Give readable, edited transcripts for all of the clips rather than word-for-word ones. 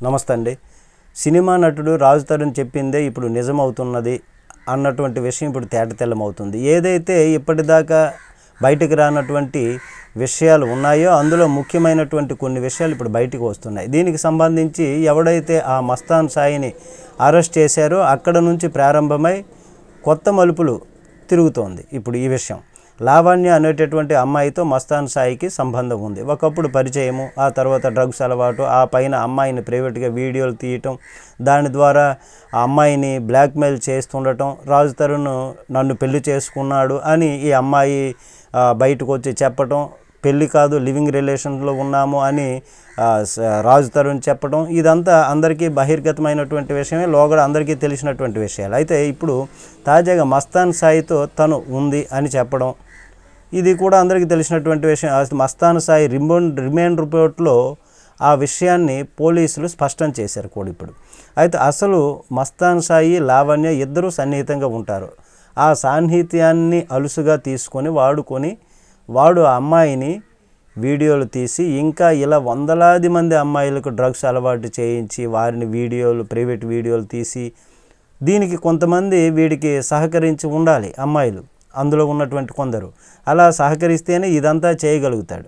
నమస్తే అండి. సినిమా నటుడు రాజ్ తరుణ్ చెప్పిందే ఇప్పుడు నిజమవుతున్నది అన్నటువంటి విషయం ఇప్పుడు తేటతెల్లమవుతుంది. ఏదైతే ఇప్పటిదాకా బయటికి రానటువంటి విషయాలు ఉన్నాయో అందులో ముఖ్యమైనటువంటి కొన్ని విషయాలు ఇప్పుడు బయటికి వస్తున్నాయి. దీనికి సంబంధించి ఎవడైతే ఆ మస్తాన్ సాయిని అరెస్ట్ చేశారో అక్కడ నుంచి ప్రారంభమై కొత్త మలుపులు తిరుగుతోంది. ఇప్పుడు ఈ విషయం లావణ్య అనేటటువంటి అమ్మాయితో మస్తాన్ సాయికి సంబంధం ఉంది. ఒకప్పుడు పరిచయము, ఆ తర్వాత డ్రగ్స్ అలవాటు, ఆ పైన అమ్మాయిని ప్రైవేట్గా వీడియోలు తీయటం, దాని ద్వారా ఆ అమ్మాయిని బ్లాక్మెయిల్ చేస్తుండటం, రాజ్ తరుణ్ నన్ను పెళ్లి చేసుకున్నాడు అని ఈ అమ్మాయి బయటకు వచ్చి చెప్పటం, పెళ్ళి కాదు లివింగ్ రిలేషన్లో ఉన్నాము అని రాజ్ తరుణ్ చెప్పడం, ఇదంతా అందరికీ బహిర్గతమైనటువంటి విషయమే, లోగడ అందరికీ తెలిసినటువంటి విషయాలు. అయితే ఇప్పుడు తాజాగా మస్తాన్ సాయితో తను ఉంది అని చెప్పడం, ఇది కూడా అందరికీ తెలిసినటువంటి విషయం. మస్తాన్ సాయి రిమాండ్ రిపోర్ట్లో ఆ విషయాన్ని పోలీసులు స్పష్టం చేశారు కూడా ఇప్పుడు. అయితే అసలు మస్తాన్ సాయి లావణ్య ఇద్దరూ సన్నిహితంగా ఉంటారు. ఆ సాన్నిహిత్యాన్ని అలుసుగా తీసుకొని వాడు ఆ అమ్మాయిని వీడియోలు తీసి ఇంకా ఇలా వందలాది మంది అమ్మాయిలకు డ్రగ్స్ అలవాటు చేయించి వారిని ప్రైవేట్ వీడియోలు తీసి, దీనికి కొంతమంది వీడికి సహకరించి ఉండాలి అమ్మాయిలు, అందులో ఉన్నటువంటి కొందరు అలా సహకరిస్తేనే ఇదంతా చేయగలుగుతాడు.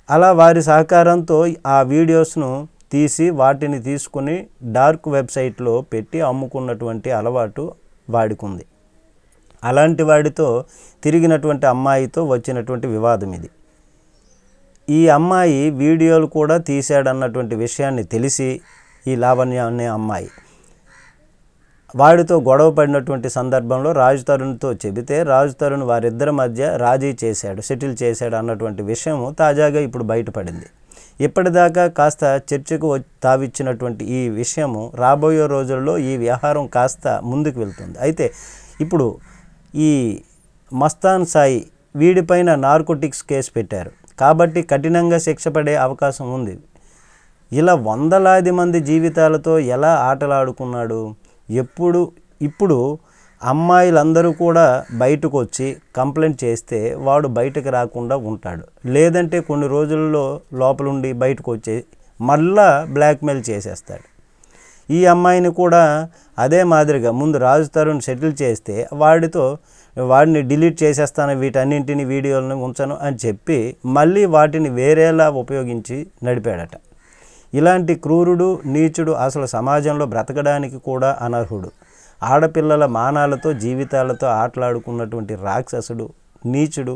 అలా వారి సహకారంతో ఆ వీడియోస్ను తీసి వాటిని తీసుకుని డార్క్ వెబ్సైట్లో పెట్టి అమ్ముకున్నటువంటి అలవాటు వాడికి ఉంది. అలాంటి వాడితో తిరిగినటువంటి అమ్మాయితో వచ్చినటువంటి వివాదం ఇది. ఈ అమ్మాయి వీడియోలు కూడా తీశాడన్నటువంటి విషయాన్ని తెలిసి ఈ లావణ్య అనే అమ్మాయి వాడితో గొడవ పడినటువంటి సందర్భంలో రాజ్ తరుణ్తో చెబితే రాజ్ తరుణ్ వారిద్దరి మధ్య రాజీ చేశాడు, సెటిల్ చేశాడు అన్నటువంటి విషయము తాజాగా ఇప్పుడు బయటపడింది. ఇప్పటిదాకా కాస్త చర్చకు తావిచ్చినటువంటి ఈ విషయము రాబోయే రోజుల్లో ఈ వ్యవహారం కాస్త ముందుకు వెళ్తుంది. అయితే ఇప్పుడు ఈ మస్తాన్ సాయి వీడిపైన నార్కోటిక్స్ కేసు పెట్టారు కాబట్టి కఠినంగా శిక్ష పడే అవకాశం ఉంది. ఇలా వందలాది మంది జీవితాలతో ఎలా ఆటలాడుకున్నాడు. ఇప్పుడు అమ్మాయిలందరూ కూడా బయటకు వచ్చి కంప్లైంట్ చేస్తే వాడు బయటకు రాకుండా ఉంటాడు, లేదంటే కొన్ని రోజుల్లో లోపలుండి బయటకు వచ్చి మళ్ళా బ్లాక్మెయిల్ చేసేస్తాడు. ఈ అమ్మాయిని కూడా అదే మాదిరిగా ముందు రాజ్ తరుణ్ సెటిల్ చేస్తే వాడిని డిలీట్ చేసేస్తాను, వీటన్నింటిని వీడియోలను ఉంచను అని చెప్పి మళ్ళీ వాటిని వేరేలా ఉపయోగించి నడిపాడట. ఇలాంటి క్రూరుడు, నీచుడు అసలు సమాజంలో బ్రతకడానికి కూడా అనర్హుడు. ఆడపిల్లల మానాలతో జీవితాలతో ఆటలాడుకున్నటువంటి రాక్షసుడు, నీచుడు,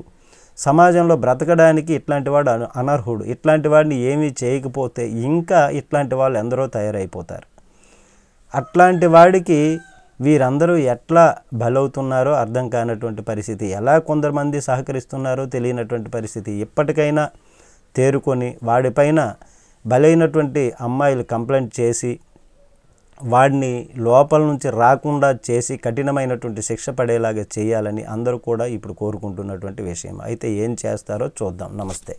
సమాజంలో బ్రతకడానికి ఇట్లాంటి వాడు అనర్హుడు. ఇట్లాంటి వాడిని ఏమీ చేయకపోతే ఇంకా ఇట్లాంటి వాళ్ళు ఎందరో తయారైపోతారు. అట్లాంటి వాడికి వీరందరూ ఎట్లా బలవుతున్నారో అర్థం కానటువంటి పరిస్థితి, ఎలా కొంతమంది సహకరిస్తున్నారో తెలియనటువంటి పరిస్థితి. ఇప్పటికైనా తేరుకొని వాడిపైన బలైనటువంటి అమ్మాయిలు కంప్లైంట్ చేసి వాడిని లోపల నుంచి రాకుండా చేసి కఠినమైనటువంటి శిక్ష పడేలాగా చేయాలని అందరూ కూడా ఇప్పుడు కోరుకుంటున్నటువంటి విషయం. అయితే ఏం చేస్తారో చూద్దాం. నమస్తే.